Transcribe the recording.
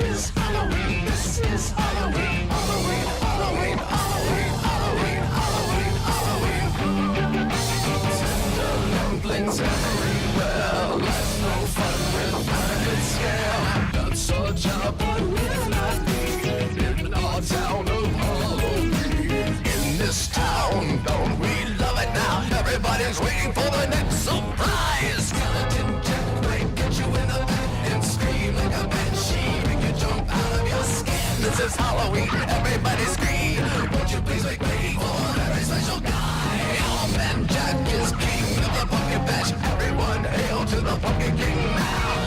is Halloween. This is Halloween. Halloween, Halloween, Halloween, Halloween, Halloween, Halloween. Tender lumblings everywhere. Life's no fun without its scare. Not so job, but we're not in our town of Halloween. In this town, don't we love it now? Everybody's waiting for the next surprise. Skeleton Jack might get you in the back and scream like a banshee, make you jump out of your skin. This is Halloween, everybody scream. Won't you please make way for a very special guy? Our man Jack is king of the pumpkin patch. Everyone hail to the pumpkin king now.